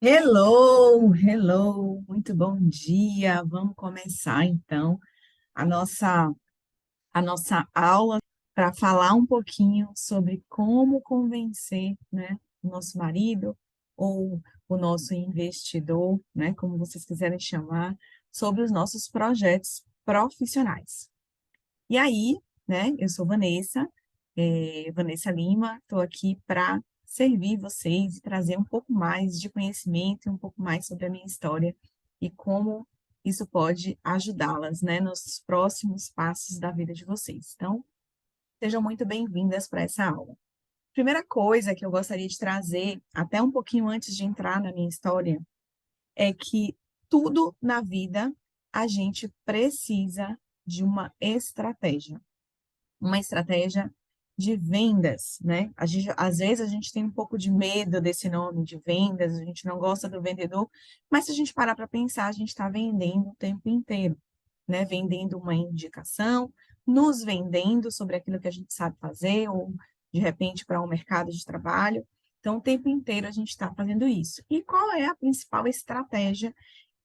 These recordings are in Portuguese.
Hello, hello, muito bom dia. Vamos começar então a nossa a nossa aula para falar um pouquinho sobre como convencer, né, o nosso marido ou o nosso investidor, né, como vocês quiserem chamar, sobre os nossos projetos profissionais. E aí, né, eu sou Vanessa, Vanessa Lima, estou aqui para servir vocês e trazer um pouco mais de conhecimento e um pouco mais sobre a minha história e como isso pode ajudá-las, né, nos próximos passos da vida de vocês. Então, sejam muito bem-vindas para essa aula. Primeira coisa que eu gostaria de trazer, até um pouquinho antes de entrar na minha história, é que tudo na vida a gente precisa de uma estratégia de vendas, né? Às vezes a gente tem um pouco de medo desse nome de vendas, a gente não gosta do vendedor, mas se a gente parar para pensar, a gente está vendendo o tempo inteiro, né? Vendendo uma indicação, nos vendendo sobre aquilo que a gente sabe fazer, ou de repente para um mercado de trabalho. Então, o tempo inteiro a gente está fazendo isso. E qual é a principal estratégia,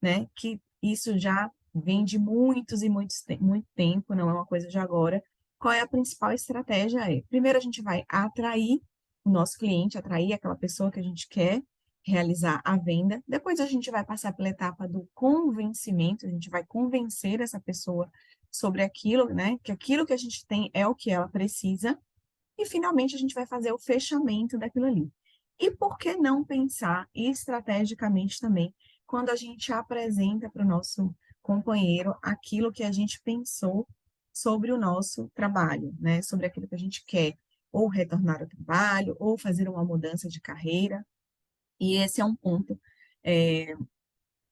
né? Que isso já vem de muitos e muito tempo, não é uma coisa de agora. Qual é a principal estratégia? Primeiro a gente vai atrair o nosso cliente, atrair aquela pessoa que a gente quer realizar a venda. Depois a gente vai passar pela etapa do convencimento, a gente vai convencer essa pessoa sobre aquilo, né? Que aquilo que a gente tem é o que ela precisa. E finalmente a gente vai fazer o fechamento daquilo ali. E por que não pensar estrategicamente também quando a gente apresenta para o nosso companheiro aquilo que a gente pensou sobre o nosso trabalho, né? Sobre aquilo que a gente quer, ou retornar ao trabalho, ou fazer uma mudança de carreira. E esse é um ponto é,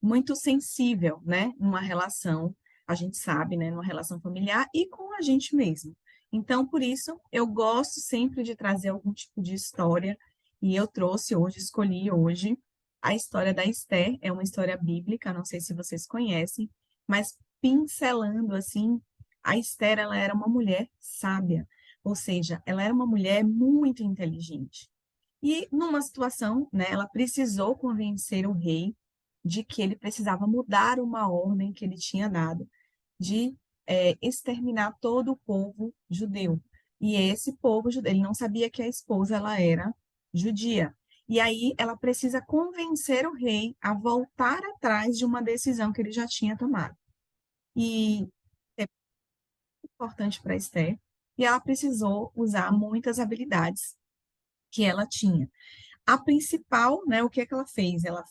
muito sensível, né? Numa relação, a gente sabe, né? Numa relação familiar e com a gente mesmo. Então, por isso, eu gosto sempre de trazer algum tipo de história, e eu trouxe hoje, escolhi hoje, a história da Esther, é uma história bíblica, não sei se vocês conhecem, mas pincelando assim, a Esther, ela era uma mulher sábia, ou seja, ela era uma mulher muito inteligente. E numa situação, né, ela precisou convencer o rei de que ele precisava mudar uma ordem que ele tinha dado de exterminar todo o povo judeu. E esse povo judeu, ele não sabia que a esposa ela era judia. E aí ela precisa convencer o rei a voltar atrás de uma decisão que ele já tinha tomado. E é importante para Esther, e ela precisou usar muitas habilidades que ela tinha. A principal, né, o que é que ela fez? Ela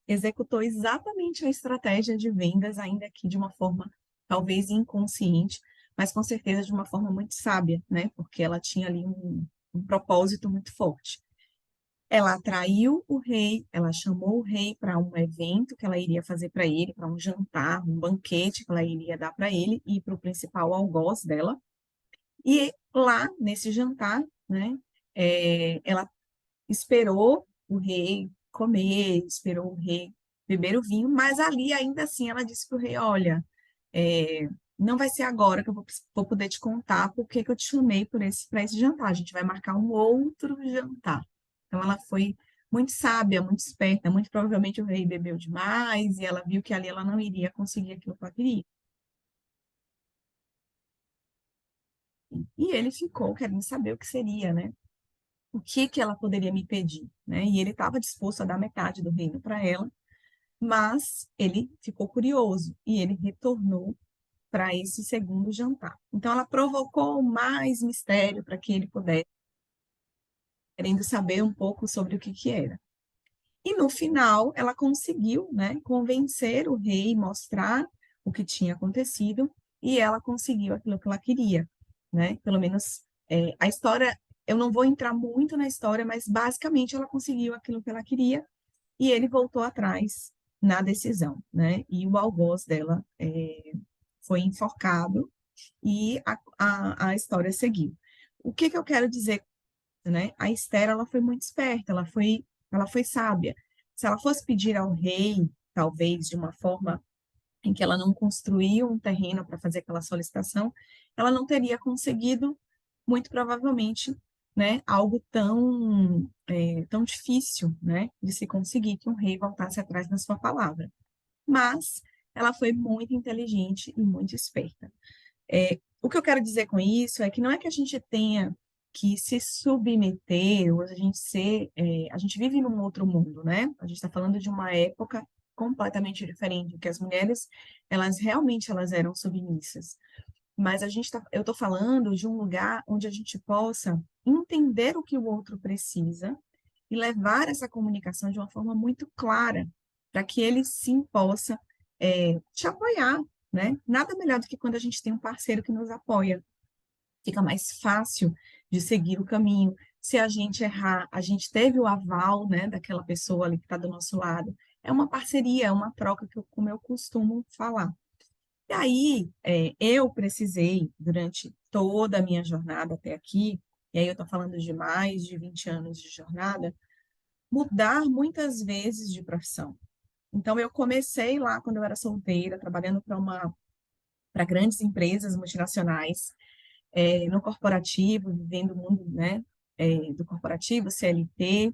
executou exatamente a estratégia de vendas, ainda que de uma forma talvez inconsciente, mas com certeza de uma forma muito sábia, né? Porque ela tinha ali um propósito muito forte. Ela atraiu o rei, ela chamou o rei para um evento que ela iria fazer para ele, para um jantar, um banquete que ela iria dar para ele e para o principal algoz dela. E lá, nesse jantar, né, ela esperou o rei comer, esperou o rei beber o vinho, mas ali ainda assim ela disse para o rei: Olha, não vai ser agora que eu vou poder te contar por que que eu te chamei para esse jantar. A gente vai marcar um outro jantar. Então ela foi muito sábia, muito esperta. Muito provavelmente o rei bebeu demais e ela viu que ali ela não iria conseguir aquilo que ela queria. E ele ficou querendo saber o que seria, né? O que que ela poderia me pedir, né? E ele estava disposto a dar metade do reino para ela, mas ele ficou curioso e ele retornou para esse segundo jantar. Então ela provocou mais mistério para que ele pudesse, querendo saber um pouco sobre o que que era. E no final ela conseguiu, né, convencer o rei, mostrar o que tinha acontecido e ela conseguiu aquilo que ela queria, né? Pelo menos a história, eu não vou entrar muito na história, mas basicamente ela conseguiu aquilo que ela queria e ele voltou atrás na decisão, né? E o algoz dela foi enforcado e a história seguiu. O que que eu quero dizer, né? A Esther, ela foi muito esperta, ela foi sábia. Se ela fosse pedir ao rei, talvez de uma forma em que ela não construiu um terreno para fazer aquela solicitação, ela não teria conseguido, muito provavelmente, né, algo tão difícil, né, de se conseguir que um rei voltasse atrás na sua palavra. Mas ela foi muito inteligente e muito esperta. O que eu quero dizer com isso é que não é que a gente tenha que se submeter, ou a gente a gente vive num outro mundo, né? A gente está falando de uma época completamente diferente, que as mulheres, elas realmente elas eram submissas. Mas eu estou falando de um lugar onde a gente possa entender o que o outro precisa e levar essa comunicação de uma forma muito clara, para que ele sim possa te apoiar, né? Nada melhor do que quando a gente tem um parceiro que nos apoia. Fica mais fácil de seguir o caminho. Se a gente errar, a gente teve o aval, né, daquela pessoa ali que está do nosso lado. É uma parceria, é uma troca, como eu costumo falar. E aí, eu precisei, durante toda a minha jornada até aqui, e aí eu estou falando de mais de 20 anos de jornada, mudar muitas vezes de profissão. Então, eu comecei lá quando eu era solteira, trabalhando para grandes empresas multinacionais, no corporativo, vivendo o mundo, né, do corporativo, CLT.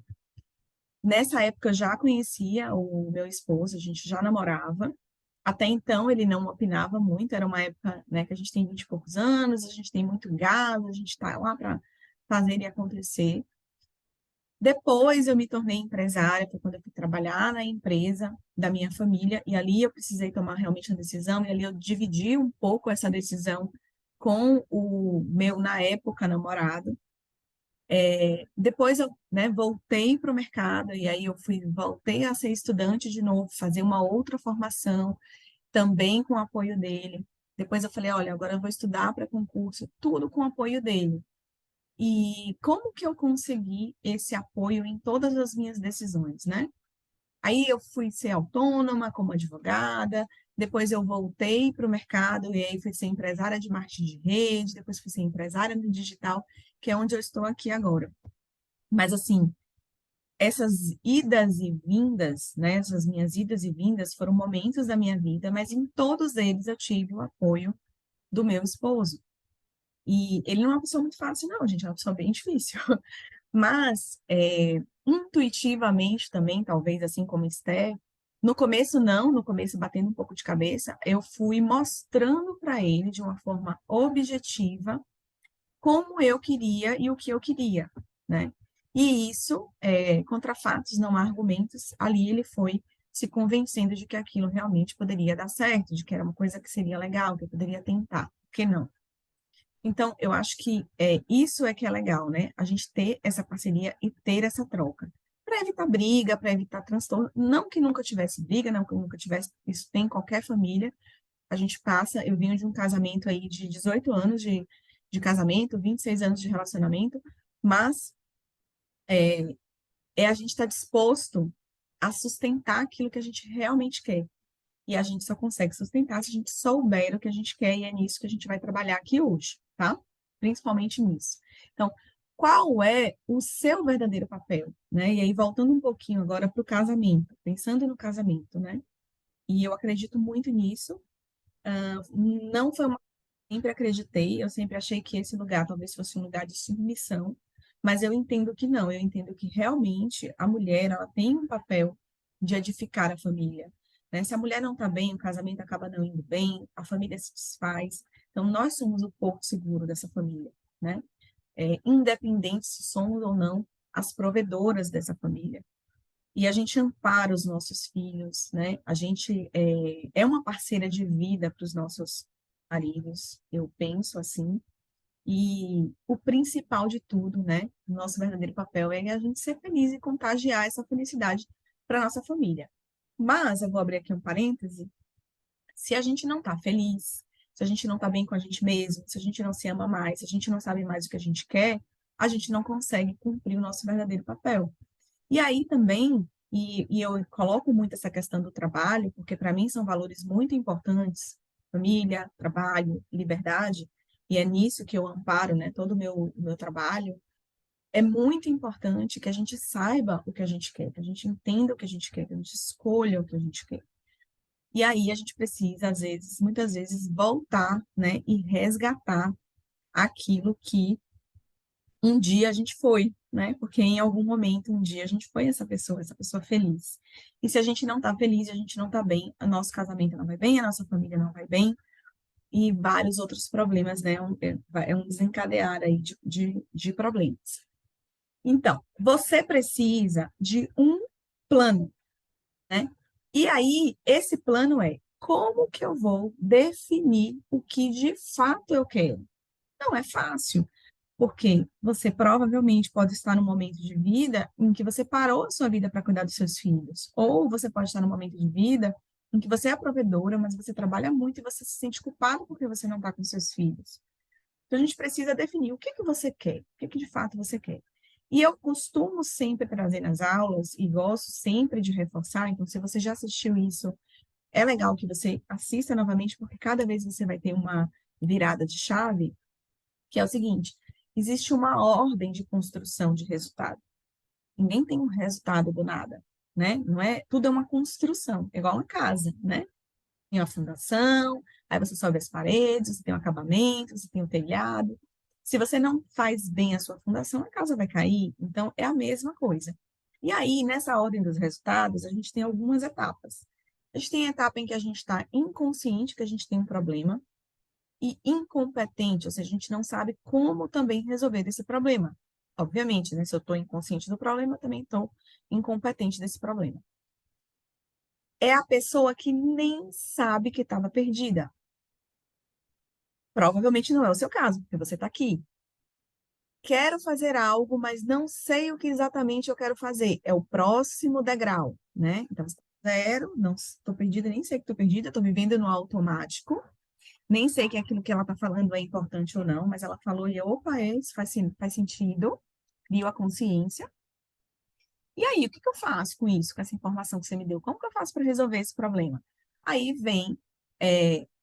Nessa época, eu já conhecia o meu esposo, a gente já namorava. Até então, ele não opinava muito, era uma época, né, que a gente tem 20 e poucos anos, a gente tem muito gado, a gente está lá para fazer e acontecer. Depois eu me tornei empresária, foi quando eu fui trabalhar na empresa da minha família, e ali eu precisei tomar realmente uma decisão, e ali eu dividi um pouco essa decisão com o meu, na época, namorado. Depois eu, né, voltei para o mercado, e aí voltei a ser estudante de novo, fazer uma outra formação, também com o apoio dele. Depois eu falei, olha, agora eu vou estudar para concurso, tudo com o apoio dele. E como que eu consegui esse apoio em todas as minhas decisões, né? Aí eu fui ser autônoma como advogada, depois eu voltei para o mercado e aí fui ser empresária de marketing de rede, depois fui ser empresária no digital, que é onde eu estou aqui agora. Mas assim, essas idas e vindas, né, essas minhas idas e vindas foram momentos da minha vida, mas em todos eles eu tive o apoio do meu esposo. E ele não é uma pessoa muito fácil, não, gente, é uma pessoa bem difícil. Mas, intuitivamente também, talvez assim como Esther, no começo não, no começo batendo um pouco de cabeça, eu fui mostrando para ele de uma forma objetiva como eu queria e o que eu queria, né? E isso, contra fatos, não há argumentos, ali ele foi se convencendo de que aquilo realmente poderia dar certo, de que era uma coisa que seria legal, que eu poderia tentar, por que não? Então, eu acho que isso é que é legal, né? A gente ter essa parceria e ter essa troca. Para evitar briga, para evitar transtorno. Não que nunca tivesse briga, não que nunca tivesse. Isso tem em qualquer família. A gente passa. Eu venho de um casamento aí de 18 anos de casamento, 26 anos de relacionamento, mas a gente estar disposto a sustentar aquilo que a gente realmente quer. E a gente só consegue sustentar se a gente souber o que a gente quer, e é nisso que a gente vai trabalhar aqui hoje, tá? Principalmente nisso. Então, qual é o seu verdadeiro papel, né? E aí, voltando um pouquinho agora para o casamento, pensando no casamento, né? E eu acredito muito nisso. Não foi uma sempre acreditei, eu sempre achei que esse lugar talvez fosse um lugar de submissão, mas eu entendo que não, eu entendo que realmente a mulher, ela tem um papel de edificar a família, né? Se a mulher não está bem, o casamento acaba não indo bem, a família se desfaz, então nós somos o porto seguro dessa família, né? Independente se somos ou não as provedoras dessa família. E a gente ampara os nossos filhos, né? A gente é uma parceira de vida para os nossos maridos, eu penso assim. E o principal de tudo, né? Nosso verdadeiro papel é a gente ser feliz e contagiar essa felicidade para nossa família. Mas eu vou abrir aqui um parêntese. Se a gente não está feliz, se a gente não está bem com a gente mesmo, se a gente não se ama mais, se a gente não sabe mais o que a gente quer, a gente não consegue cumprir o nosso verdadeiro papel. E aí também, e eu coloco muito essa questão do trabalho, porque para mim são valores muito importantes, família, trabalho, liberdade, e é nisso que eu amparo, né, todo o meu trabalho. É muito importante que a gente saiba o que a gente quer, que a gente entenda o que a gente quer, que a gente escolha o que a gente quer. E aí a gente precisa, às vezes, muitas vezes, voltar, né, e resgatar aquilo que um dia a gente foi, né? Porque em algum momento, um dia a gente foi essa pessoa feliz. E se a gente não tá feliz, a gente não tá bem, o nosso casamento não vai bem, a nossa família não vai bem, e vários outros problemas, né? É um desencadear aí de problemas. Então, você precisa de um plano, né? E aí, esse plano é como que eu vou definir o que de fato eu quero? Não é fácil. Porque você provavelmente pode estar num momento de vida em que você parou a sua vida para cuidar dos seus filhos. Ou você pode estar num momento de vida em que você é provedora, mas você trabalha muito e você se sente culpado porque você não está com seus filhos. Então a gente precisa definir o que que você quer, o que que de fato você quer. E eu costumo sempre trazer nas aulas e gosto sempre de reforçar, então se você já assistiu isso, é legal que você assista novamente, porque cada vez você vai ter uma virada de chave que é o seguinte: existe uma ordem de construção de resultado. Ninguém tem um resultado do nada, né? Não é, tudo é uma construção, é igual uma casa, né? Tem uma fundação, aí você sobe as paredes, você tem um acabamento, você tem o telhado. Se você não faz bem a sua fundação, a casa vai cair. Então, é a mesma coisa. E aí, nessa ordem dos resultados, a gente tem algumas etapas. A gente tem a etapa em que a gente está inconsciente, que a gente tem um problema, e incompetente, ou seja, a gente não sabe como também resolver esse problema. Obviamente, né? Se eu estou inconsciente do problema, eu também estou incompetente desse problema. É a pessoa que nem sabe que estava perdida. Provavelmente não é o seu caso, porque você está aqui. Quero fazer algo, mas não sei o que exatamente eu quero fazer. É o próximo degrau, né? Então, você tá zero, não estou perdida, nem sei que estou perdida, estou vivendo no automático. Nem sei que aquilo que ela está falando é importante ou não, mas ela falou e eu, opa, isso faz sentido, viu a consciência. E aí, o que que eu faço com isso, com essa informação que você me deu? Como que eu faço para resolver esse problema? Aí vem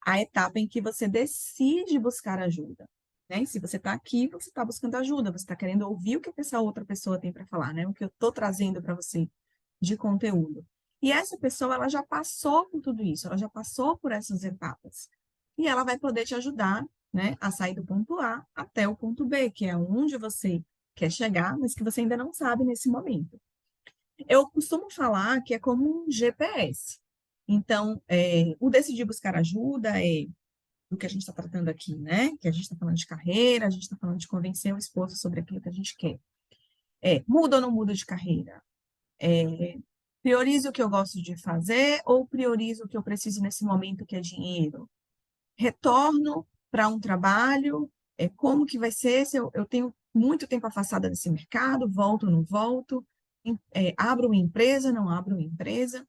a etapa em que você decide buscar ajuda. Né? E se você está aqui, você está buscando ajuda, você está querendo ouvir o que essa outra pessoa tem para falar, né? O que eu estou trazendo para você de conteúdo. E essa pessoa, ela já passou por tudo isso, ela já passou por essas etapas. E ela vai poder te ajudar, né, a sair do ponto A até o ponto B, que é onde você quer chegar, mas que você ainda não sabe nesse momento. Eu costumo falar que é como um GPS. Então, o decidir buscar ajuda é do que a gente está tratando aqui, né? Que a gente está falando de carreira, a gente está falando de convencer o esposo sobre aquilo que a gente quer. Muda ou não muda de carreira? Priorizo o que eu gosto de fazer ou priorizo o que eu preciso nesse momento, que é dinheiro? Retorno para um trabalho, como que vai ser se eu tenho muito tempo afastada desse mercado, volto ou não volto, abro uma empresa, não abro uma empresa.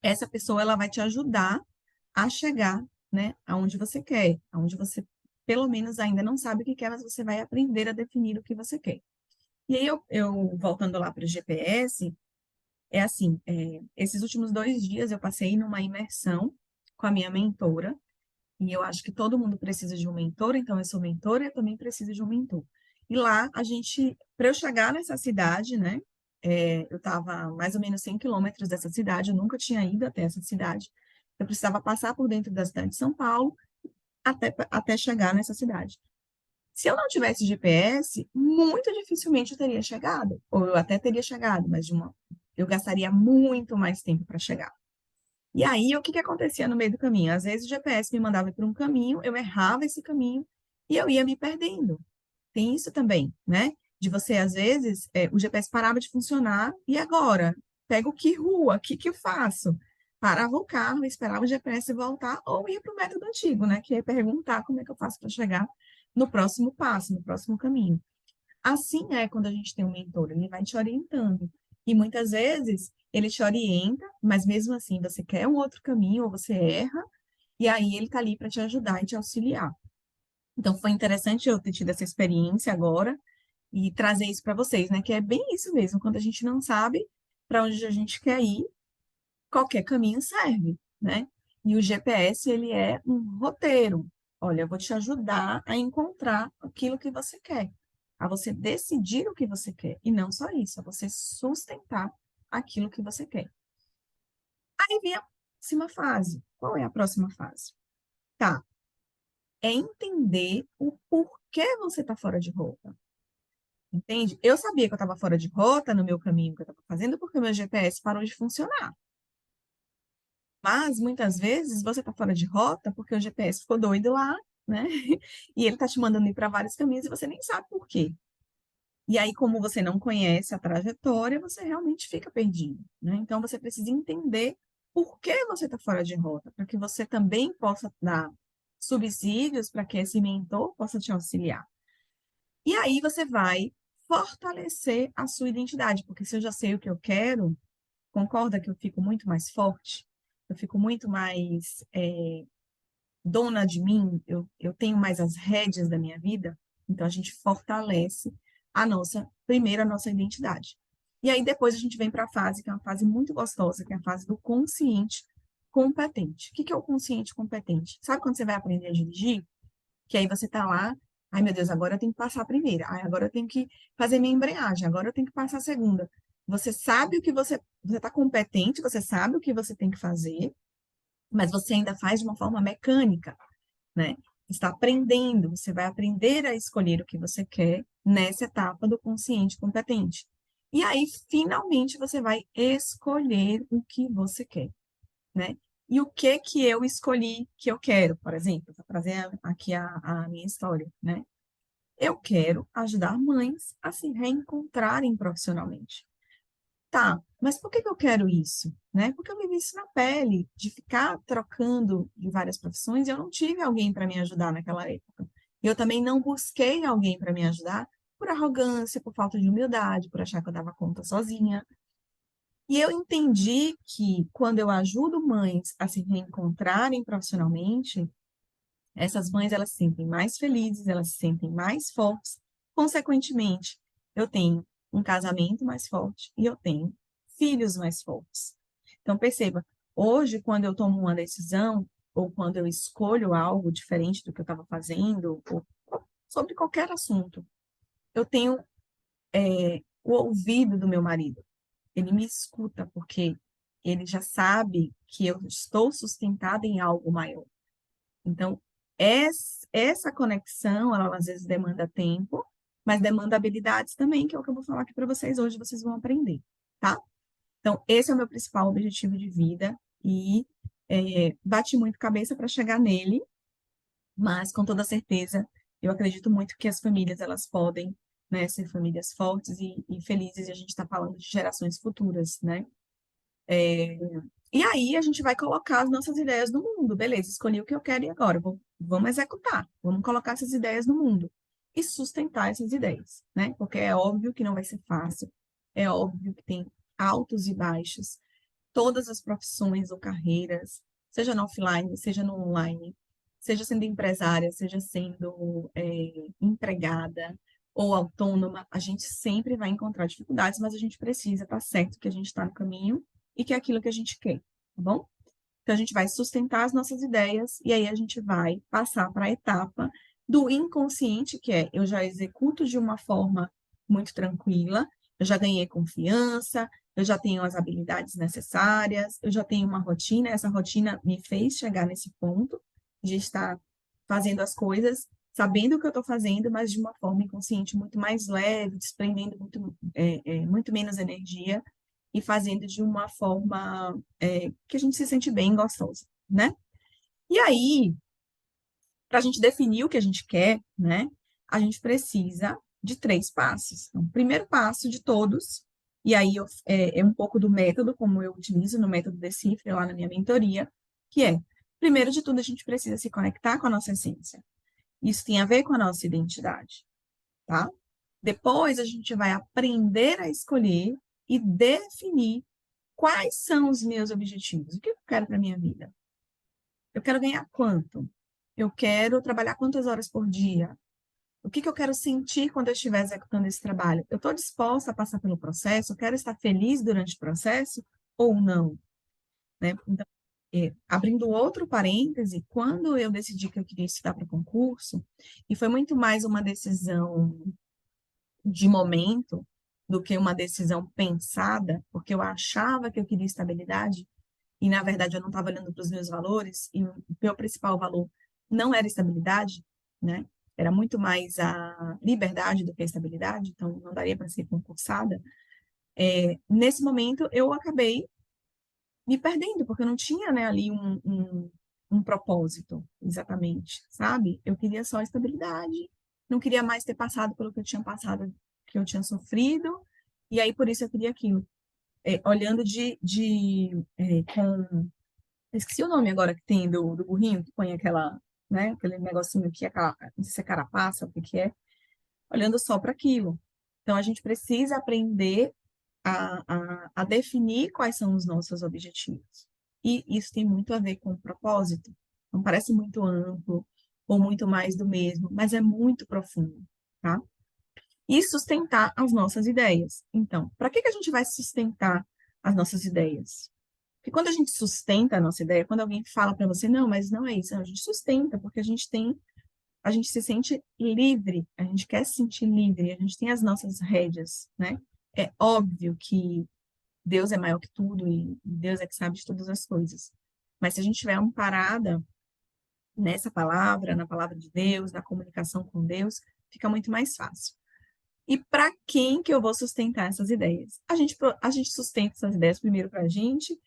Essa pessoa ela vai te ajudar a chegar, né, aonde você quer, aonde você pelo menos ainda não sabe o que quer, mas você vai aprender a definir o que você quer. E aí eu voltando lá para o GPS, é assim, esses últimos 2 dias eu passei numa imersão com a minha mentora, e eu acho que todo mundo precisa de um mentor, então eu sou mentora e eu também preciso de um mentor. E lá a gente, para eu chegar nessa cidade, né? Eu estava mais ou menos 100 quilômetros dessa cidade, eu nunca tinha ido até essa cidade. Eu precisava passar por dentro da cidade de São Paulo até chegar nessa cidade. Se eu não tivesse GPS, muito dificilmente eu teria chegado, ou eu até teria chegado, mas eu gastaria muito mais tempo para chegar. E aí, o que que acontecia no meio do caminho? Às vezes o GPS me mandava por um caminho, eu errava esse caminho e eu ia me perdendo. Tem isso também, né? De você, às vezes, o GPS parava de funcionar e agora? Pego que rua? O que que eu faço? Parava o carro, esperava o GPS voltar ou ia para o método antigo, né? Que é perguntar como é que eu faço para chegar no próximo passo, no próximo caminho. Assim é quando a gente tem um mentor, ele vai te orientando. E muitas vezes ele te orienta, mas mesmo assim você quer um outro caminho ou você erra, e aí ele está ali para te ajudar e te auxiliar. Então foi interessante eu ter tido essa experiência agora e trazer isso para vocês, né? Que é bem isso mesmo, quando a gente não sabe para onde a gente quer ir, qualquer caminho serve, né? E o GPS, ele é um roteiro. Olha, eu vou te ajudar a encontrar aquilo que você quer, a você decidir o que você quer. E não só isso, a você sustentar aquilo que você quer. Aí vem a próxima fase. Qual é a próxima fase? Tá, é entender o porquê você está fora de roupa. entende? Eu sabia que eu estava fora de rota no meu caminho que eu estava fazendo porque o meu GPS parou de funcionar. Mas muitas vezes você está fora de rota porque o GPS ficou doido lá, né? E ele está te mandando ir para vários caminhos e você nem sabe por quê. E aí, como você não conhece a trajetória, você realmente fica perdido, né? Então, você precisa entender por que você está fora de rota, para que você também possa dar subsídios para que esse mentor possa te auxiliar. E aí, você vai fortalecer a sua identidade, porque se eu já sei o que eu quero, concorda que eu fico muito mais forte? Eu fico muito mais dona de mim, eu tenho mais as rédeas da minha vida, então a gente fortalece primeiro a nossa identidade. E aí depois a gente vem para a fase, que é uma fase muito gostosa, que é a fase do consciente competente. O que que é o consciente competente? Sabe quando você vai aprender a dirigir? Que aí você tá lá, ai meu Deus, agora eu tenho que passar a primeira, ai, agora eu tenho que fazer minha embreagem, agora eu tenho que passar a segunda. Você sabe o que você está competente, você sabe o que você tem que fazer, mas você ainda faz de uma forma mecânica, né? Está aprendendo, você vai aprender a escolher o que você quer nessa etapa do consciente competente. E aí, finalmente, você vai escolher o que você quer, né? E o que eu escolhi que eu quero, por exemplo, para trazer aqui a minha história, né? Eu quero ajudar mães a se reencontrarem profissionalmente. Tá, mas por que que eu quero isso? Né? Porque eu vivi isso na pele, de ficar trocando de várias profissões, e eu não tive alguém para me ajudar naquela época. Eu também não busquei alguém para me ajudar por arrogância, por falta de humildade, por achar que eu dava conta sozinha. E eu entendi que quando eu ajudo mães a se reencontrarem profissionalmente, essas mães elas se sentem mais felizes, elas se sentem mais fortes. Consequentemente, eu tenho um casamento mais forte e eu tenho filhos mais fortes. Então, perceba, hoje, quando eu tomo uma decisão, ou quando eu escolho algo diferente do que eu estava fazendo, ou sobre qualquer assunto, eu tenho o ouvido do meu marido. Ele me escuta, porque ele já sabe que eu estou sustentada em algo maior. Então, essa conexão, ela às vezes demanda tempo, mas demanda habilidades também, que é o que eu vou falar aqui para vocês hoje, vocês vão aprender, tá? Então, esse é o meu principal objetivo de vida e bati muito cabeça para chegar nele, mas com toda certeza eu acredito muito que as famílias elas podem, né, ser famílias fortes e felizes, e a gente está falando de gerações futuras, né? E aí a gente vai colocar as nossas ideias no mundo. Beleza, escolhi o que eu quero e agora vamos executar, vamos colocar essas ideias no mundo e sustentar essas ideias, né? Porque é óbvio que não vai ser fácil, é óbvio que tem altos e baixos, todas as profissões ou carreiras, seja no offline, seja no online, seja sendo empresária, seja sendo empregada ou autônoma, a gente sempre vai encontrar dificuldades, mas a gente precisa estar certo que a gente está no caminho e que é aquilo que a gente quer, tá bom? Então, a gente vai sustentar as nossas ideias e aí a gente vai passar para a etapa do inconsciente, que é eu já executo de uma forma muito tranquila, eu já ganhei confiança, eu já tenho as habilidades necessárias, eu já tenho uma rotina, essa rotina me fez chegar nesse ponto de estar fazendo as coisas, sabendo o que eu estou fazendo, mas de uma forma inconsciente muito mais leve, desprendendo muito menos energia e fazendo de uma forma que a gente se sente bem, gostosa, né? E aí, para a gente definir o que a gente quer, né? A gente precisa de três passos. Então, o primeiro passo de todos, e aí é um pouco do método, como eu utilizo no método Decifre, lá na minha mentoria, que é, primeiro de tudo, a gente precisa se conectar com a nossa essência. Isso tem a ver com a nossa identidade, tá? Depois, a gente vai aprender a escolher e definir quais são os meus objetivos? O que eu quero para a minha vida? Eu quero ganhar quanto? Eu quero trabalhar quantas horas por dia? O que eu quero sentir quando eu estiver executando esse trabalho? Eu estou disposta a passar pelo processo? Eu quero estar feliz durante o processo ou não? Né? Então, abrindo outro parêntese, quando eu decidi que eu queria estudar para concurso, e foi muito mais uma decisão de momento do que uma decisão pensada, porque eu achava que eu queria estabilidade, e na verdade eu não estava olhando para os meus valores, e o meu principal valor não era estabilidade, né? era muito mais a liberdade do que a estabilidade, então não daria para ser concursada. Nesse momento, eu acabei me perdendo, porque eu não tinha, né, ali um propósito, exatamente, sabe? Eu queria só estabilidade, não queria mais ter passado pelo que eu tinha passado, que eu tinha sofrido, e aí por isso eu queria aquilo. Olhando com... Esqueci o nome agora que tem do burrinho, que põe aquela, né, aquele negocinho que é, não sei se é carapaça, o que que é, olhando só para aquilo. Então, a gente precisa aprender a definir quais são os nossos objetivos. E isso tem muito a ver com o propósito. Não parece muito amplo ou muito mais do mesmo, mas é muito profundo, tá? E sustentar as nossas ideias. Então, para que que a gente vai sustentar as nossas ideias? Porque quando a gente sustenta a nossa ideia, quando alguém fala para você, não, mas não é isso, não, a gente sustenta, porque a gente se sente livre, a gente quer se sentir livre, a gente tem as nossas rédeas, né? É óbvio que Deus é maior que tudo e Deus é que sabe de todas as coisas. Mas se a gente tiver amparada nessa palavra, na palavra de Deus, na comunicação com Deus, fica muito mais fácil. E para quem que eu vou sustentar essas ideias? A gente sustenta essas ideias primeiro para a gente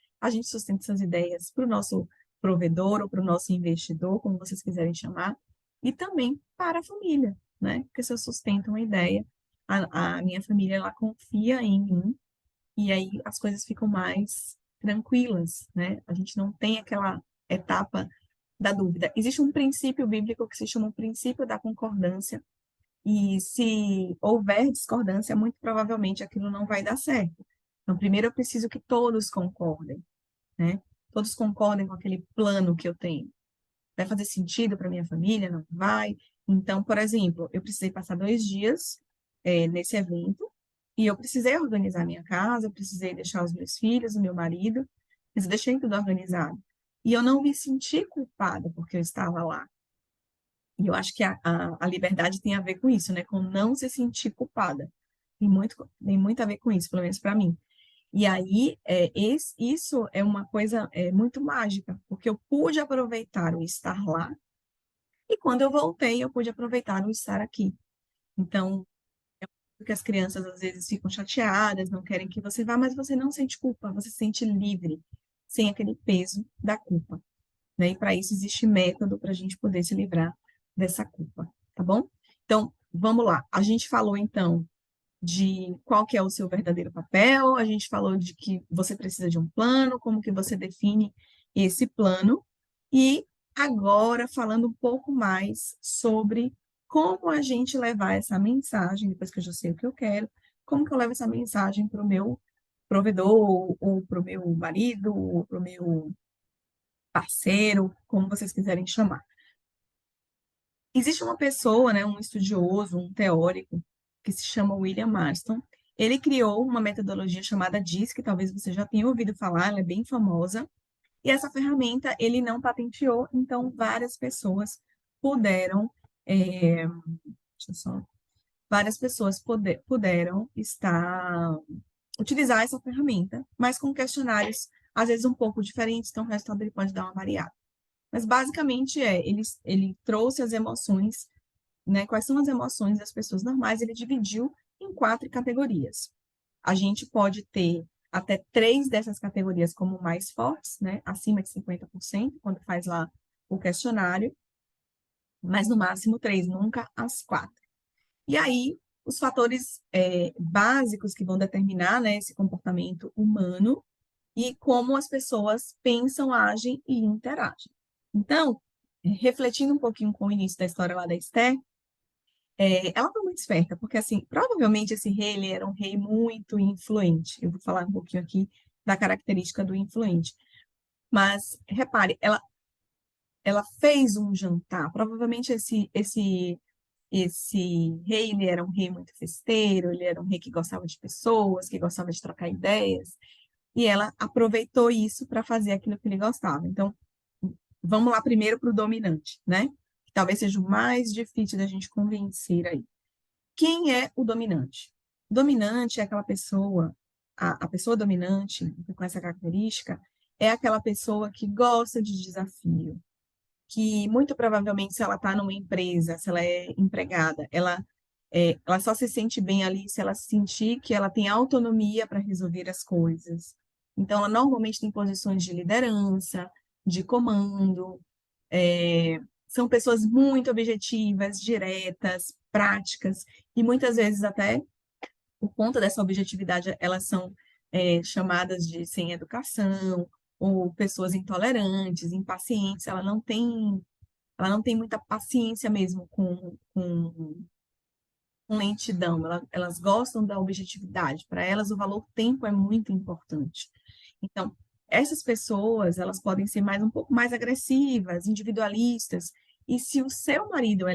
sustenta essas ideias para o nosso provedor ou para o nosso investidor, como vocês quiserem chamar, e também para a família, né? Porque se eu sustento uma ideia, a minha família ela confia em mim e aí as coisas ficam mais tranquilas, né? A gente não tem aquela etapa da dúvida. Existe um princípio bíblico que se chama o princípio da concordância, e se houver discordância, muito provavelmente aquilo não vai dar certo. Então, primeiro eu preciso que todos concordem, né? Todos concordem com aquele plano que eu tenho. Vai fazer sentido para minha família? Não vai? Então, por exemplo, eu precisei passar 2 dias, nesse evento, e eu precisei organizar minha casa, eu precisei deixar os meus filhos, o meu marido, mas eu deixei tudo organizado. E eu não me senti culpada porque eu estava lá. E eu acho que a liberdade tem a ver com isso, né? Com não se sentir culpada. Tem muito a ver com isso, pelo menos para mim. E aí, isso é uma coisa muito mágica, porque eu pude aproveitar o estar lá, e quando eu voltei, eu pude aproveitar o estar aqui. Então, porque as crianças às vezes ficam chateadas, não querem que você vá, mas você não sente culpa, você se sente livre, sem aquele peso da culpa, né? E para isso existe método para a gente poder se livrar dessa culpa, tá bom? Então, vamos lá. A gente falou então de qual que é o seu verdadeiro papel, a gente falou de que você precisa de um plano, como que você define esse plano, e agora falando um pouco mais sobre como a gente levar essa mensagem, depois que eu já sei o que eu quero, como que eu levo essa mensagem para o meu provedor, ou para o meu marido, ou para o meu parceiro, como vocês quiserem chamar. Existe uma pessoa, né, um estudioso, um teórico, que se chama William Marston. Ele criou uma metodologia chamada DISC, que talvez você já tenha ouvido falar, ela é bem famosa. E essa ferramenta ele não patenteou, então várias pessoas puderam, deixa eu só, várias pessoas puderam utilizar essa ferramenta, mas com questionários às vezes um pouco diferentes, então o resultado ele pode dar uma variada. Mas basicamente ele trouxe as emoções, né? Quais são as emoções das pessoas normais? Ele dividiu em 4 categorias. A gente pode ter até 3 dessas categorias como mais fortes, né? Acima de 50%, quando faz lá o questionário, mas no máximo 3, nunca as 4. E aí, os fatores básicos que vão determinar, né, esse comportamento humano e como as pessoas pensam, agem e interagem. Então, refletindo um pouquinho com o início da história lá da Esther, ela foi muito esperta, porque assim, provavelmente esse rei ele era um rei muito influente. Eu vou falar um pouquinho aqui da característica do influente. Mas repare, ela fez um jantar. Provavelmente esse rei ele era um rei muito festeiro, ele era um rei que gostava de pessoas, que gostava de trocar ideias, e ela aproveitou isso para fazer aquilo que ele gostava. Então, vamos lá primeiro para o dominante, né? Que talvez seja o mais difícil da gente convencer aí. Quem é o dominante? Dominante é aquela pessoa, a pessoa dominante, com essa característica, é aquela pessoa que gosta de desafio, que muito provavelmente, se ela está numa empresa, se ela é empregada, ela só se sente bem ali se ela sentir que ela tem autonomia para resolver as coisas. Então, ela normalmente tem posições de liderança, de comando, é, são pessoas muito objetivas, diretas, práticas, e muitas vezes até por conta dessa objetividade, elas são chamadas de sem educação, ou pessoas intolerantes, impacientes, ela não tem muita paciência mesmo com lentidão, elas gostam da objetividade, para elas o valor tempo é muito importante. Então, essas pessoas, elas podem ser um pouco mais agressivas, individualistas, e se o seu marido,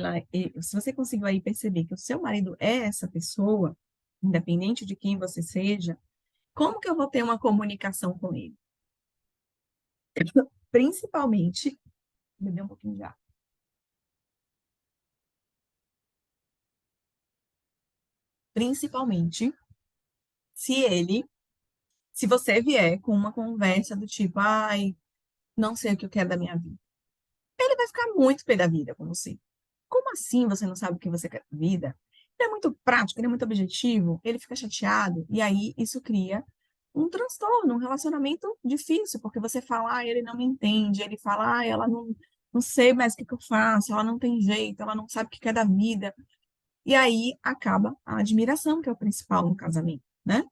se você conseguiu aí perceber que o seu marido é essa pessoa, independente de quem você seja, como que eu vou ter uma comunicação com ele? Principalmente, me dê um pouquinho de água. Principalmente se ele, se você vier com uma conversa do tipo, ai, não sei o que eu quero da minha vida. Ele vai ficar muito pé da vida com você. Como assim você não sabe o que você quer da vida? Ele é muito prático, ele é muito objetivo, ele fica chateado, e aí isso cria um transtorno, um relacionamento difícil, porque você fala, ah, ele não me entende, ele fala, ah, ela não sei mais o que eu faço, ela não tem jeito, ela não sabe o que quer da vida. E aí acaba a admiração, que é o principal no casamento, né?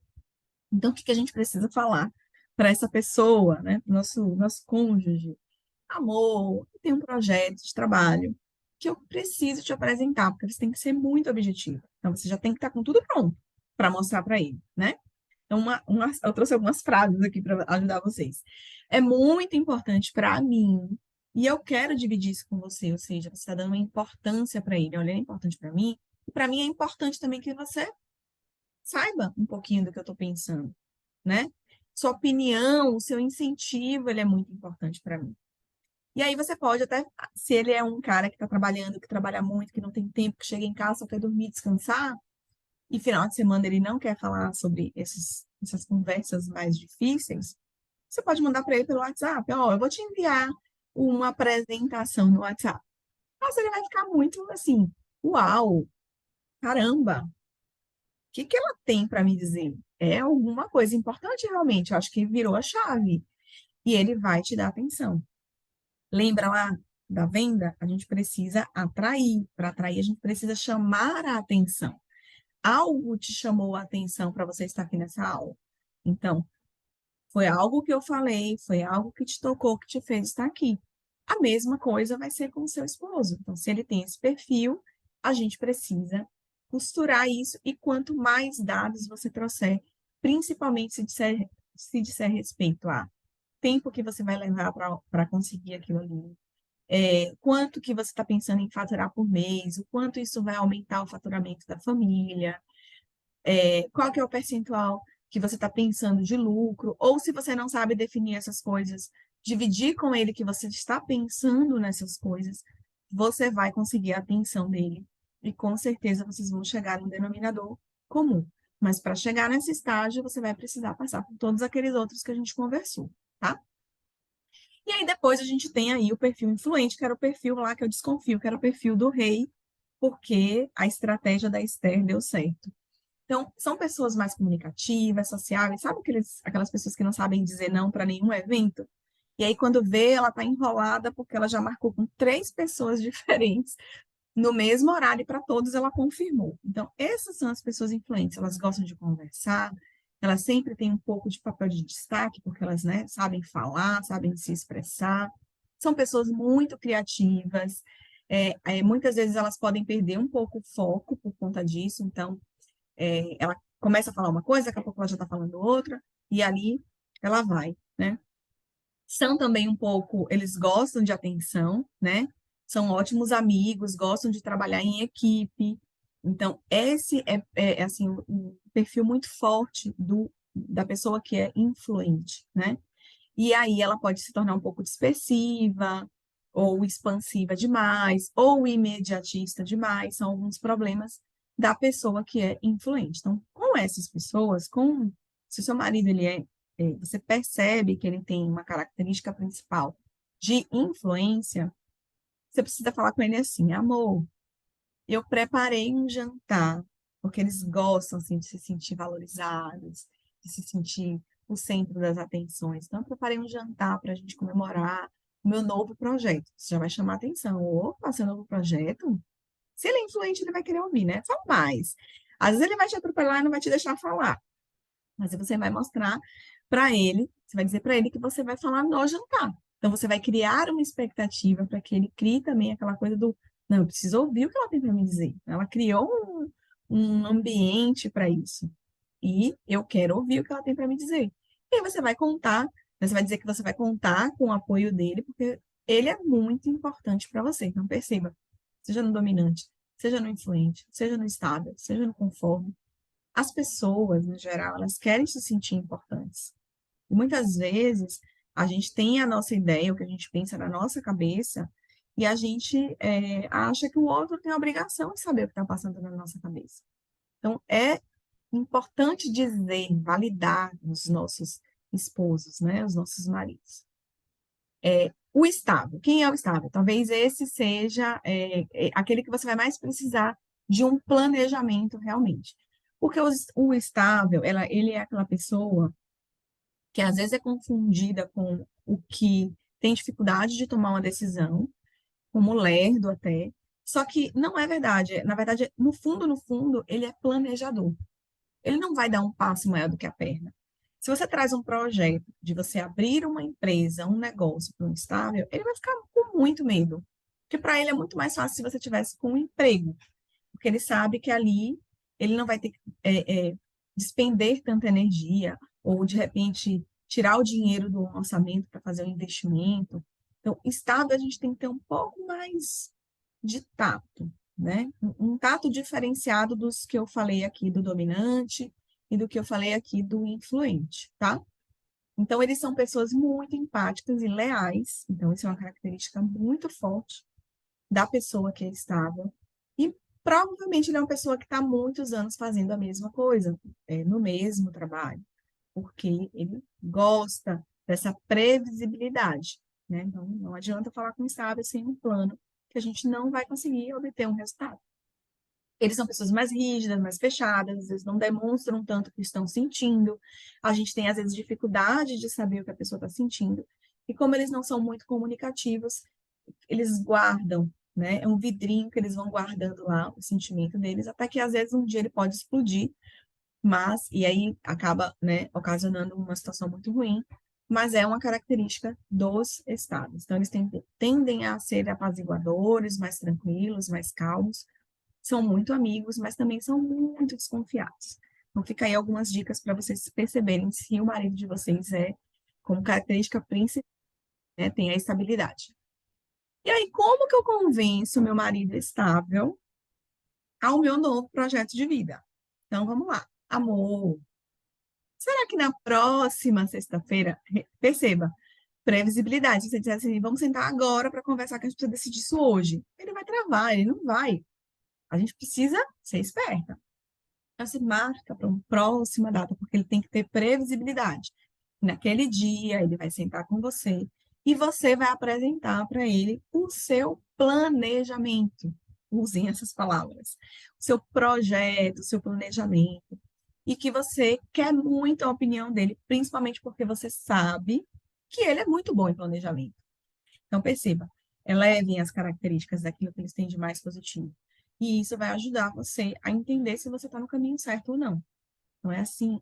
Então, o que que a gente precisa falar para essa pessoa, né? Nosso cônjuge? Amor, eu tenho um projeto de trabalho que eu preciso te apresentar, porque você tem que ser muito objetivo. Então, você já tem que estar com tudo pronto para mostrar para ele, né? Então, eu trouxe algumas frases aqui para ajudar vocês. É muito importante para mim, e eu quero dividir isso com você, ou seja, você está dando uma importância para ele. Olha, é importante e para mim é importante também que você saiba um pouquinho do que eu estou pensando, né? Sua opinião, o seu incentivo, ele é muito importante para mim. E aí você pode até, se ele é um cara que está trabalhando, que trabalha muito, que não tem tempo, que chega em casa, só quer dormir, descansar, e final de semana ele não quer falar sobre essas conversas mais difíceis, você pode mandar para ele pelo WhatsApp, ó, eu vou te enviar uma apresentação no WhatsApp. Nossa, ele vai ficar muito assim, uau, caramba, o que que ela tem para me dizer? É alguma coisa importante realmente, eu acho que virou a chave. E ele vai te dar atenção. Lembra lá da venda? A gente precisa atrair. Para atrair, a gente precisa chamar a atenção. Algo te chamou a atenção para você estar aqui nessa aula. Então, foi algo que eu falei, foi algo que te tocou, que te fez estar aqui. A mesma coisa vai ser com o seu esposo. Então, se ele tem esse perfil, a gente precisa costurar isso. E quanto mais dados você trouxer, principalmente se disser respeito a tempo que você vai levar para conseguir aquilo ali, quanto que você está pensando em faturar por mês, o quanto isso vai aumentar o faturamento da família, qual que é o percentual que você está pensando de lucro, ou se você não sabe definir essas coisas, dividir com ele que você está pensando nessas coisas, você vai conseguir a atenção dele e com certeza vocês vão chegar num denominador comum. Mas para chegar nesse estágio, você vai precisar passar por todos aqueles outros que a gente conversou, tá? E aí depois a gente tem aí o perfil influente, que era o perfil lá que eu desconfio, que era o perfil do rei, porque a estratégia da Esther deu certo. Então, são pessoas mais comunicativas, sociáveis, sabe aquelas pessoas que não sabem dizer não para nenhum evento? E aí, quando vê, ela está enrolada porque ela já marcou com 3 pessoas diferentes no mesmo horário e para todos ela confirmou. Então, essas são as pessoas influentes. Elas gostam de conversar, elas sempre têm um pouco de papel de destaque, porque elas, né, sabem falar, sabem se expressar. São pessoas muito criativas. Muitas vezes elas podem perder um pouco o foco por conta disso. Então, ela começa a falar uma coisa, daqui a pouco ela já está falando outra, e ali ela vai, né? São também um pouco, eles gostam de atenção, né? São ótimos amigos, gostam de trabalhar em equipe. Então, esse é assim, um perfil muito forte da pessoa que é influente, né? E aí ela pode se tornar um pouco dispersiva, ou expansiva demais, ou imediatista demais. São alguns problemas da pessoa que é influente. Então, com essas pessoas, se o seu marido você percebe que ele tem uma característica principal de influência, Você precisa falar com ele assim, amor, eu preparei um jantar, porque eles gostam, assim, de se sentir valorizados, de se sentir o centro das atenções. Então, eu preparei um jantar para a gente comemorar o meu novo projeto. Isso já vai chamar atenção. Opa, seu novo projeto? Se ele é influente, ele vai querer ouvir, né? Fala mais. Às vezes ele vai te atropelar e não vai te deixar falar. Mas aí você vai mostrar para ele, você vai dizer para ele que você vai falar no jantar. Então você vai criar uma expectativa para que ele crie também aquela coisa do, não, eu preciso ouvir o que ela tem para me dizer. Ela criou um ambiente para isso. E eu quero ouvir o que ela tem para me dizer. E aí você vai contar, você vai dizer que você vai contar com o apoio dele, porque ele é muito importante para você. Então perceba, seja no dominante, seja no influente, seja no estável, seja no conforme, as pessoas, no geral, elas querem se sentir importantes. E muitas vezes a gente tem a nossa ideia, o que a gente pensa na nossa cabeça, e a gente acha que o outro tem a obrigação de saber o que está passando na nossa cabeça. Então, é importante dizer, validar os nossos esposos, né, os nossos maridos. O estável, quem é o estável? Talvez esse seja aquele que você vai mais precisar de um planejamento realmente. Porque o estável, ele é aquela pessoa que às vezes é confundida com o que tem dificuldade de tomar uma decisão, como lerdo até, só que não é verdade. Na verdade, no fundo, ele é planejador. Ele não vai dar um passo maior do que a perna. Se você traz um projeto de você abrir uma empresa, um negócio para um estável, ele vai ficar com muito medo. Porque para ele é muito mais fácil se você tivesse com um emprego, porque ele sabe que ali ele não vai ter que despender tanta energia, ou de repente tirar o dinheiro do orçamento para fazer um investimento. Então, estável a gente tem que ter um pouco mais de tato, né? Um tato diferenciado dos que eu falei aqui do dominante e do que eu falei aqui do influente, tá? Então, eles são pessoas muito empáticas e leais. Então, isso é uma característica muito forte da pessoa que é estável. E provavelmente ele é uma pessoa que está há muitos anos fazendo a mesma coisa, no mesmo trabalho, porque ele gosta dessa previsibilidade, né? Então, não adianta falar com estável sem um plano, que a gente não vai conseguir obter um resultado. Eles são pessoas mais rígidas, mais fechadas, às vezes não demonstram tanto o que estão sentindo. A gente tem, às vezes, dificuldade de saber o que a pessoa está sentindo. E como eles não são muito comunicativos, eles guardam, né? É um vidrinho que eles vão guardando lá, o sentimento deles, até que, às vezes, um dia ele pode explodir, mas, e aí acaba, né, ocasionando uma situação muito ruim, mas é uma característica dos estados. Então, eles tendem a ser apaziguadores, mais tranquilos, mais calmos, são muito amigos, mas também são muito desconfiados. Então, fica aí algumas dicas para vocês perceberem se o marido de vocês como característica principal, né, tem a estabilidade. E aí, como que eu convenço meu marido estável ao meu novo projeto de vida? Então, vamos lá. Amor, será que na próxima sexta-feira, perceba, previsibilidade, se você disser assim, vamos sentar agora para conversar que a gente precisa decidir isso hoje. Ele vai travar, ele não vai. A gente precisa ser esperta. Então, se marca para uma próxima data, porque ele tem que ter previsibilidade. Naquele dia, ele vai sentar com você e você vai apresentar para ele o seu planejamento. Usem essas palavras. O seu projeto, o seu planejamento. E que você quer muito a opinião dele, principalmente porque você sabe que ele é muito bom em planejamento. Então, perceba, elevem as características daquilo que eles têm de mais positivo. E isso vai ajudar você a entender se você está no caminho certo ou não. Não é assim,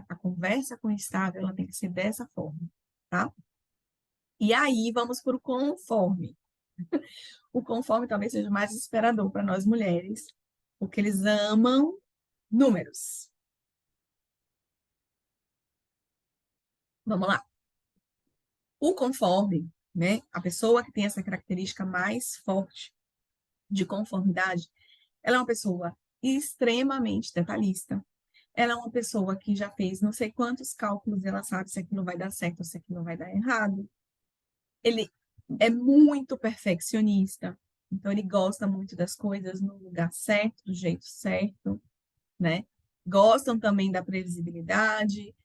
a conversa com o estável, ela tem que ser dessa forma, tá? E aí, vamos para o conforme. O conforme talvez seja o mais desesperador para nós mulheres, porque eles amam números. Vamos lá. O conforme, né? A pessoa que tem essa característica mais forte de conformidade, ela é uma pessoa extremamente detalhista. Ela é uma pessoa que já fez não sei quantos cálculos, ela sabe se aquilo vai dar certo ou se aquilo vai dar errado. Ele é muito perfeccionista, então ele gosta muito das coisas no lugar certo, do jeito certo, né? Gostam também da previsibilidade,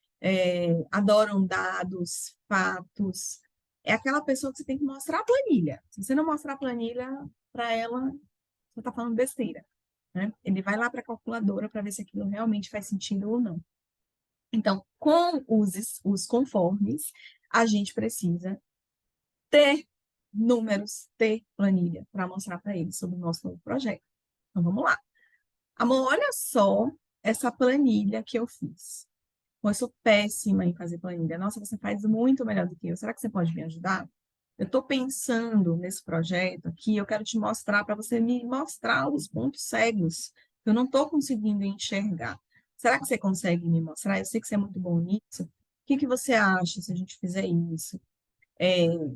adoram dados, fatos, é aquela pessoa que você tem que mostrar a planilha. Se você não mostrar a planilha para ela, você está falando besteira, né? Ele vai lá para a calculadora para ver se aquilo realmente faz sentido ou não. Então, com os conformes, a gente precisa ter números, ter planilha para mostrar para eles sobre o nosso novo projeto. Então, vamos lá. Amor, olha só essa planilha que eu fiz. Eu sou péssima em fazer planilha. Nossa, você faz muito melhor do que eu. Será que você pode me ajudar? Eu estou pensando nesse projeto aqui, eu quero te mostrar para você me mostrar os pontos cegos que eu não estou conseguindo enxergar. Será que você consegue me mostrar? Eu sei que você é muito bom nisso. O que que você acha se a gente fizer isso?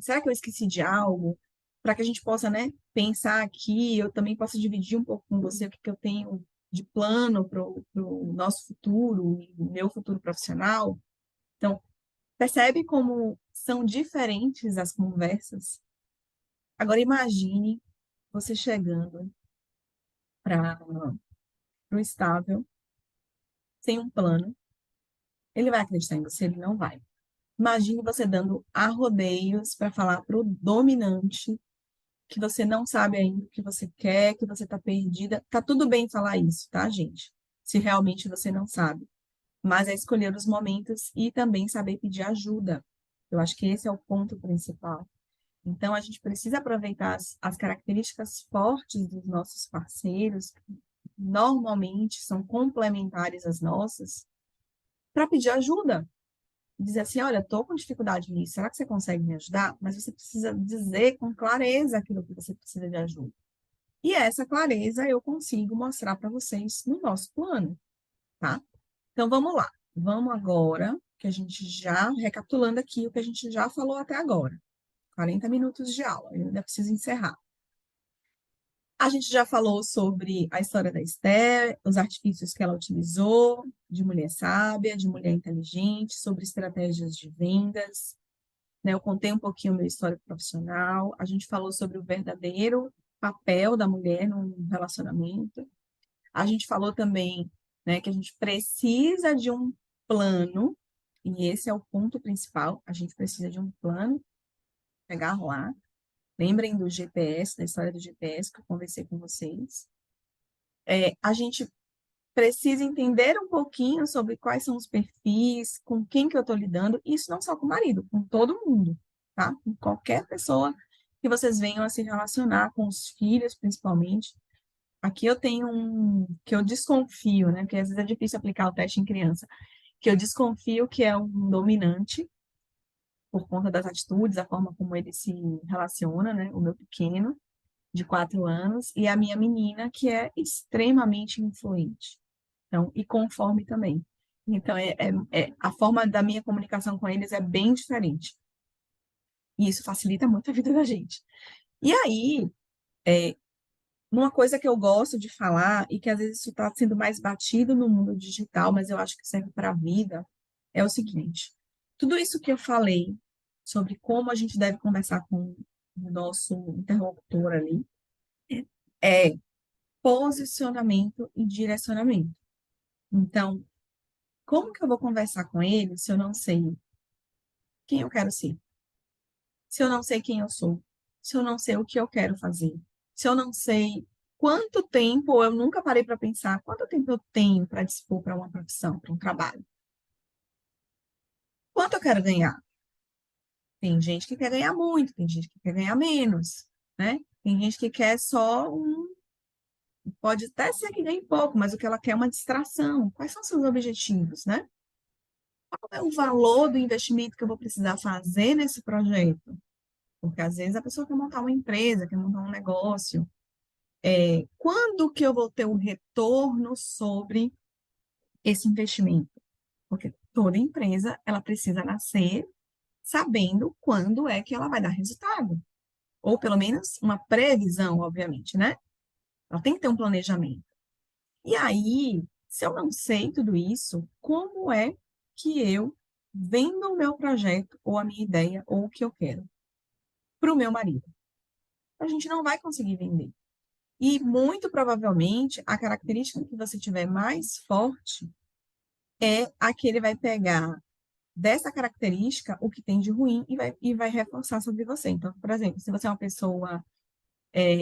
Será que eu esqueci de algo? Para que a gente possa, né, pensar aqui, eu também posso dividir um pouco com você o que que eu tenho de plano para o nosso futuro, e o meu futuro profissional. Então, percebe como são diferentes as conversas? Agora imagine você chegando para o estável, sem um plano. Ele vai acreditar em você? Ele não vai. Imagine você dando arrodeios para falar para o dominante que você não sabe ainda o que você quer, que você está perdida. Tá tudo bem falar isso, tá, gente? Se realmente você não sabe. Mas é escolher os momentos e também saber pedir ajuda. Eu acho que esse é o ponto principal. Então, a gente precisa aproveitar as características fortes dos nossos parceiros, que normalmente são complementares às nossas, para pedir ajuda. Dizer assim, olha, estou com dificuldade nisso, será que você consegue me ajudar? Mas você precisa dizer com clareza aquilo que você precisa de ajuda. E essa clareza eu consigo mostrar para vocês no nosso plano, tá? Então vamos lá. Vamos agora, que a gente já, recapitulando aqui o que a gente já falou até agora. 40 minutos de aula, eu ainda preciso encerrar. A gente já falou sobre a história da Esther, os artifícios que ela utilizou, de mulher sábia, de mulher inteligente, sobre estratégias de vendas, né? Eu contei um pouquinho meu histórico profissional, a gente falou sobre o verdadeiro papel da mulher num relacionamento. A gente falou também, né, que a gente precisa de um plano, e esse é o ponto principal, a gente precisa de um plano, pegar lá. Lembrem do GPS, da história do GPS que eu conversei com vocês. A gente precisa entender um pouquinho sobre quais são os perfis, com quem que eu estou lidando, isso não só com o marido, com todo mundo, tá? Com qualquer pessoa que vocês venham a se relacionar, com os filhos principalmente. Aqui eu tenho um que eu desconfio, né? Porque às vezes é difícil aplicar o teste em criança, que eu desconfio que é um dominante por conta das atitudes, a forma como ele se relaciona, né? O meu pequeno, de 4 anos, e a minha menina, que é extremamente influente. Então, e conforme também. Então, a forma da minha comunicação com eles é bem diferente. E isso facilita muito a vida da gente. E aí, uma coisa que eu gosto de falar, e que às vezes isso está sendo mais batido no mundo digital, mas eu acho que serve para a vida, é o seguinte: tudo isso que eu falei sobre como a gente deve conversar com o nosso interlocutor ali, é posicionamento e direcionamento. Então, como que eu vou conversar com ele se eu não sei quem eu quero ser? Se eu não sei quem eu sou? Se eu não sei o que eu quero fazer? Se eu não sei quanto tempo, eu nunca parei para pensar quanto tempo eu tenho para dispor para uma profissão, para um trabalho? Quanto eu quero ganhar? Tem gente que quer ganhar muito, tem gente que quer ganhar menos, né? Tem gente que quer só um. Pode até ser que ganhe pouco, mas o que ela quer é uma distração. Quais são os seus objetivos, né? Qual é o valor do investimento que eu vou precisar fazer nesse projeto? Porque às vezes a pessoa quer montar uma empresa, quer montar um negócio. Quando que eu vou ter um retorno sobre esse investimento? Porque toda empresa, ela precisa nascer sabendo quando é que ela vai dar resultado. Ou pelo menos uma previsão, obviamente, né? Ela tem que ter um planejamento. E aí, se eu não sei tudo isso, como é que eu vendo o meu projeto, ou a minha ideia, ou o que eu quero, para o meu marido? A gente não vai conseguir vender. E muito provavelmente a característica que você tiver mais forte é a que ele vai pegar dessa característica o que tem de ruim e vai reforçar sobre você. Então, por exemplo, se você é uma pessoa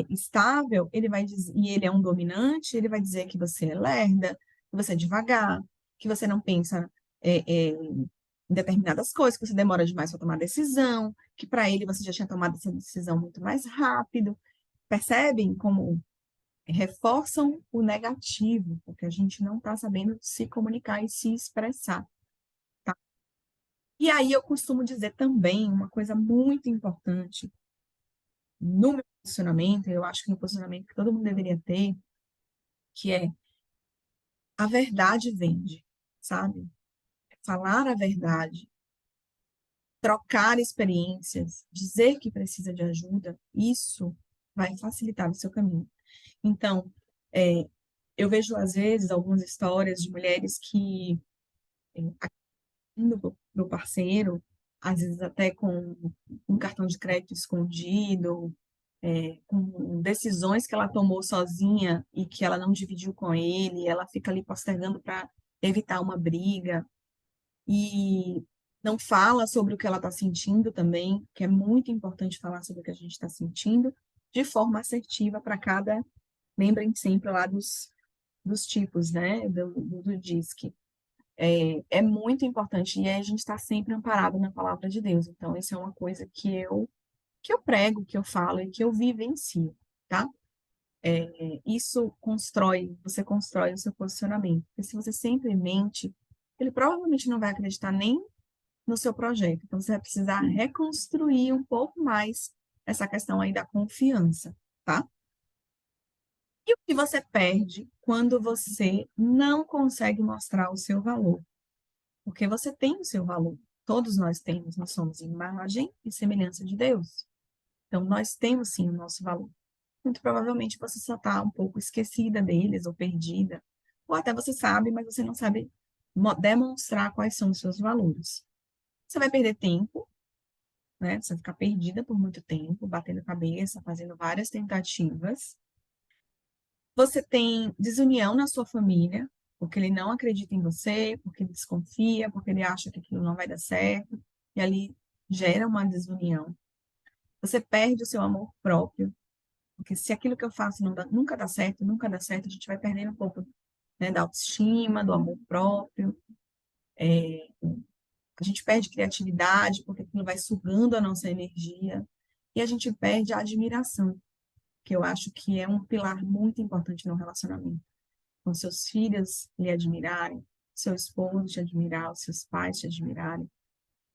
estável, ele vai dizer, e ele é um dominante, ele vai dizer que você é lerda, que você é devagar, que você não pensa em determinadas coisas, que você demora demais para tomar decisão, que para ele você já tinha tomado essa decisão muito mais rápido. Percebem como reforçam o negativo, porque a gente não está sabendo se comunicar e se expressar, tá? E aí eu costumo dizer também uma coisa muito importante no meu posicionamento, eu acho que no posicionamento que todo mundo deveria ter, que é a verdade vende, sabe? Falar a verdade, trocar experiências, dizer que precisa de ajuda, isso vai facilitar o seu caminho. Então, é, eu vejo às vezes algumas histórias de mulheres que indo para o parceiro, às vezes até com um cartão de crédito escondido, com decisões que ela tomou sozinha e que ela não dividiu com ele, ela fica ali postergando para evitar uma briga e não fala sobre o que ela está sentindo também, que é muito importante falar sobre o que a gente está sentindo, de forma assertiva para cada, lembrem sempre lá dos tipos, né, do DISC. É muito importante e a gente está sempre amparado na palavra de Deus. Então, isso é uma coisa que eu prego, que eu falo e que eu vivencio, tá? Isso você constrói o seu posicionamento. Porque se você sempre mente, ele provavelmente não vai acreditar nem no seu projeto. Então, você vai precisar reconstruir um pouco mais essa questão aí da confiança, tá? E o que você perde quando você não consegue mostrar o seu valor? Porque você tem o seu valor. Todos nós temos, nós somos imagem e semelhança de Deus. Então, nós temos sim o nosso valor. Muito provavelmente você só está um pouco esquecida deles ou perdida. Ou até você sabe, mas você não sabe demonstrar quais são os seus valores. Você vai perder tempo, né? Você vai ficar perdida por muito tempo, batendo cabeça, fazendo várias tentativas. Você tem desunião na sua família, porque ele não acredita em você, porque ele desconfia, porque ele acha que aquilo não vai dar certo, e ali gera uma desunião. Você perde o seu amor próprio, porque se aquilo que eu faço nunca dá certo, a gente vai perdendo um pouco, né, da autoestima, do amor próprio. A gente perde criatividade, porque aquilo vai sugando a nossa energia. E a gente perde a admiração, que eu acho que é um pilar muito importante no relacionamento. Com seus filhos lhe admirarem, seu esposo te admirar, os seus pais te admirarem,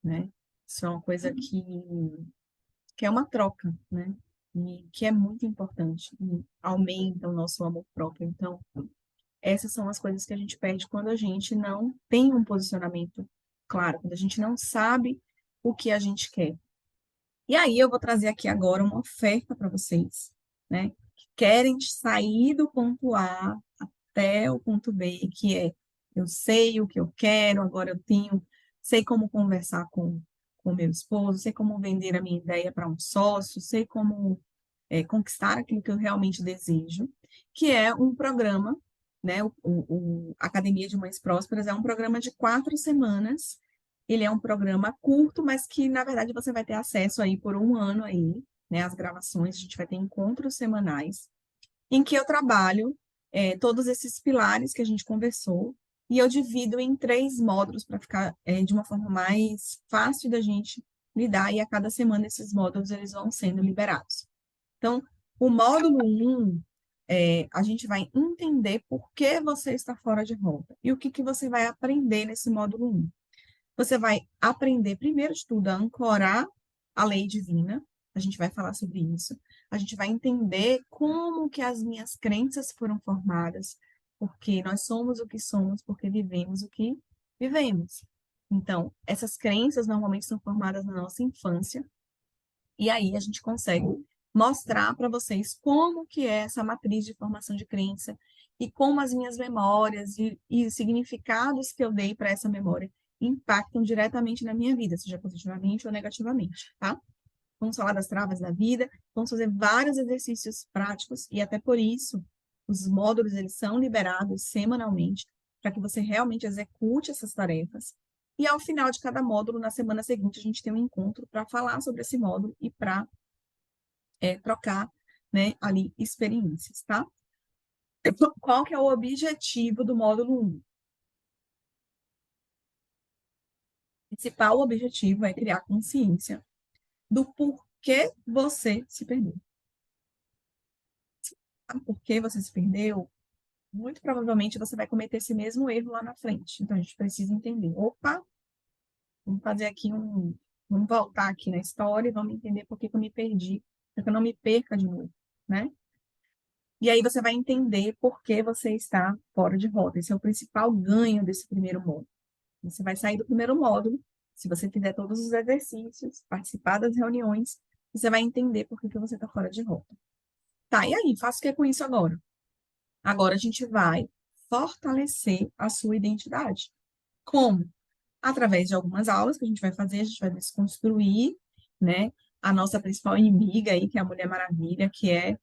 né? Isso é uma coisa que é uma troca, né? E que é muito importante, e aumenta o nosso amor próprio. Então, essas são as coisas que a gente perde quando a gente não tem um posicionamento claro, quando a gente não sabe o que a gente quer. E aí eu vou trazer aqui agora uma oferta para vocês, né? Que querem sair do ponto A até o ponto B, que é eu sei o que eu quero, agora sei como conversar com meu esposo, sei como vender a minha ideia para um sócio, sei como conquistar aquilo que eu realmente desejo, que é um programa, né? O Academia de Mães Prósperas é um programa de 4 semanas. Ele é um programa curto, mas que, na verdade, você vai ter acesso aí por um ano aí, né? As gravações, a gente vai ter encontros semanais, em que eu trabalho todos esses pilares que a gente conversou, e eu divido em 3 módulos para ficar de uma forma mais fácil da gente lidar, e a cada semana esses módulos eles vão sendo liberados. Então, o módulo 1, a gente vai entender por que você está fora de rota e o que, que você vai aprender nesse módulo 1. Você vai aprender, primeiro de tudo, a ancorar a lei divina. A gente vai falar sobre isso. A gente vai entender como que as minhas crenças foram formadas, porque nós somos o que somos, porque vivemos o que vivemos. Então, essas crenças normalmente são formadas na nossa infância, e aí a gente consegue mostrar para vocês como que é essa matriz de formação de crença e como as minhas memórias e os significados que eu dei para essa memória impactam diretamente na minha vida, seja positivamente ou negativamente, tá? Vamos falar das travas da vida, vamos fazer vários exercícios práticos e até por isso os módulos eles são liberados semanalmente para que você realmente execute essas tarefas. E ao final de cada módulo, na semana seguinte, a gente tem um encontro para falar sobre esse módulo e para trocar, né, ali experiências, tá? Qual que é o objetivo do módulo um? O principal objetivo é criar consciência do porquê você se perdeu. Por que você se perdeu? Muito provavelmente você vai cometer esse mesmo erro lá na frente. Então a gente precisa entender. Opa, vamos fazer aqui um. Vamos voltar aqui na história e vamos entender por que que eu me perdi, para que eu não me perca de novo, né? E aí você vai entender por que você está fora de rota. Esse é o principal ganho desse primeiro módulo. Você vai sair do primeiro módulo, se você fizer todos os exercícios, participar das reuniões, você vai entender por que que você está fora de rota. Tá, e aí, faço o que com isso agora? Agora a gente vai fortalecer a sua identidade. Como? Através de algumas aulas que a gente vai fazer, a gente vai desconstruir, né, a nossa principal inimiga aí, que é a Mulher Maravilha, que é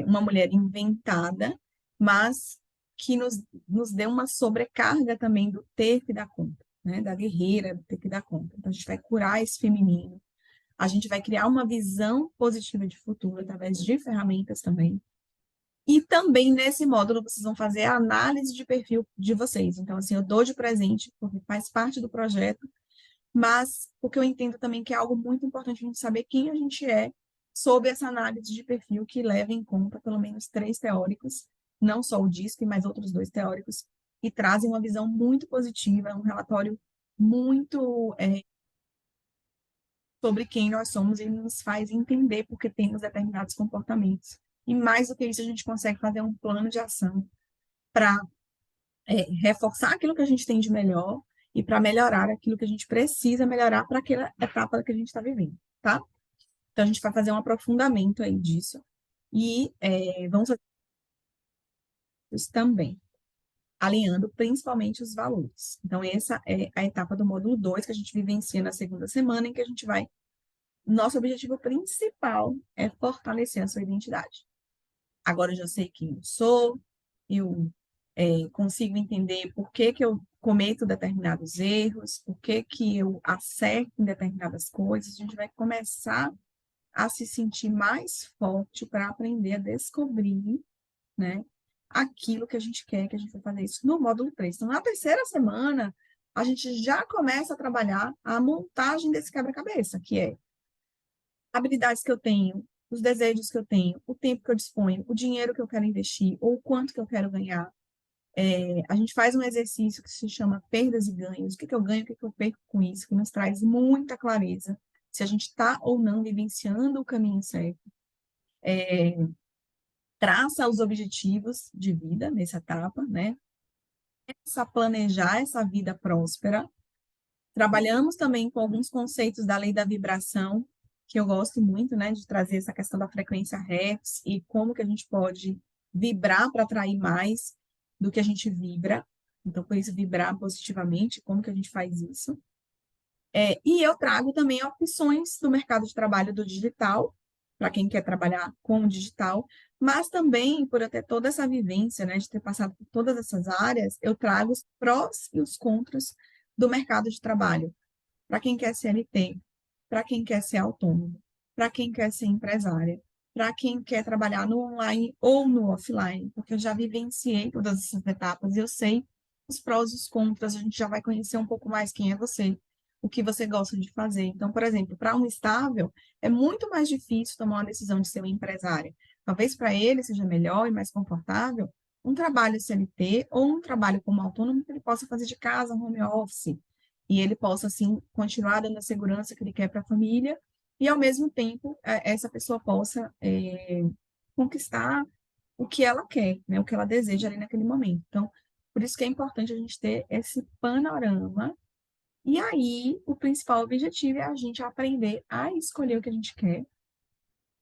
uma mulher inventada, mas que nos deu uma sobrecarga também do ter que dar conta, né, da guerreira, do ter que dar conta. Então, a gente vai curar esse feminino, a gente vai criar uma visão positiva de futuro através de ferramentas também. E também nesse módulo vocês vão fazer a análise de perfil de vocês. Então, assim, eu dou de presente, porque faz parte do projeto, mas porque eu entendo também que é algo muito importante a gente saber quem a gente é sob essa análise de perfil que leva em conta pelo menos três teóricos, não só o DISC, mas outros dois teóricos, e trazem uma visão muito positiva, um relatório muito sobre quem nós somos e nos faz entender porque temos determinados comportamentos. E mais do que isso, a gente consegue fazer um plano de ação para reforçar aquilo que a gente tem de melhor e para melhorar aquilo que a gente precisa melhorar para aquela etapa que a gente está vivendo, tá? Então, a gente vai fazer um aprofundamento aí disso e vamos fazer isso também, alinhando principalmente os valores. Então, essa é a etapa do módulo 2 que a gente vivencia na segunda semana, em que a gente vai. Nosso objetivo principal é fortalecer a sua identidade. Agora eu já sei quem eu sou, eu consigo entender por que que eu cometo determinados erros, por que que eu acerto em determinadas coisas. A gente vai começar a se sentir mais forte para aprender a descobrir, né, aquilo que a gente quer, que a gente vai fazer isso no módulo 3. Então, na terceira semana, a gente já começa a trabalhar a montagem desse quebra-cabeça, que é habilidades que eu tenho, os desejos que eu tenho, o tempo que eu disponho, o dinheiro que eu quero investir, ou o quanto que eu quero ganhar. A gente faz um exercício que se chama perdas e ganhos. O que que eu ganho, o que que eu perco com isso, que nos traz muita clareza se a gente está ou não vivenciando o caminho certo. Traça os objetivos de vida nessa etapa, né? Começa a planejar essa vida próspera. Trabalhamos também com alguns conceitos da lei da vibração, que eu gosto muito, né, de trazer essa questão da frequência Hertz e como que a gente pode vibrar para atrair mais do que a gente vibra. Então, por isso, vibrar positivamente, como que a gente faz isso? E eu trago também opções do mercado de trabalho do digital, para quem quer trabalhar com o digital, mas também por eu ter toda essa vivência, né, de ter passado por todas essas áreas, eu trago os prós e os contras do mercado de trabalho, para quem quer CLT, para quem quer ser autônomo, para quem quer ser empresária, para quem quer trabalhar no online ou no offline, porque eu já vivenciei todas essas etapas e eu sei os prós e os contras, a gente já vai conhecer um pouco mais quem é você, o que você gosta de fazer. Então, por exemplo, para um estável, é muito mais difícil tomar uma decisão de ser uma empresária. Talvez para ele seja melhor e mais confortável um trabalho CLT ou um trabalho como autônomo que ele possa fazer de casa, home office, e ele possa, assim, continuar dando a segurança que ele quer para a família, e, ao mesmo tempo, essa pessoa possa conquistar o que ela quer, né, o que ela deseja ali naquele momento. Então, por isso que é importante a gente ter esse panorama, e aí o principal objetivo é a gente aprender a escolher o que a gente quer,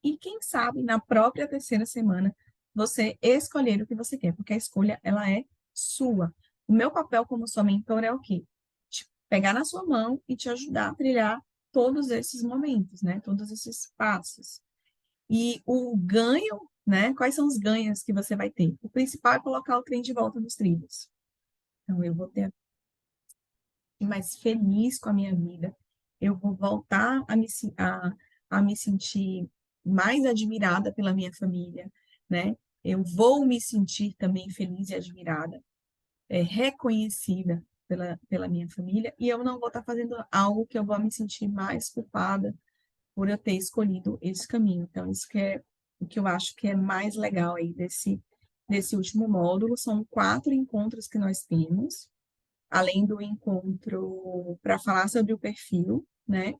e quem sabe, na própria terceira semana, você escolher o que você quer, porque a escolha, ela é sua. O meu papel como sua mentora é o quê? Pegar na sua mão e te ajudar a trilhar todos esses momentos, né? Todos esses passos. E o ganho, né? Quais são os ganhos que você vai ter? O principal é colocar o trem de volta nos trilhos. Então, eu vou ter mais feliz com a minha vida, eu vou voltar a me sentir mais admirada pela minha família, né? Eu vou me sentir também feliz e admirada, reconhecida pela minha família, e eu não vou estar fazendo algo que eu vou me sentir mais culpada por eu ter escolhido esse caminho. Então, isso que é o que eu acho que é mais legal aí desse último módulo. São 4 encontros que nós temos, além do encontro para falar sobre o perfil, né?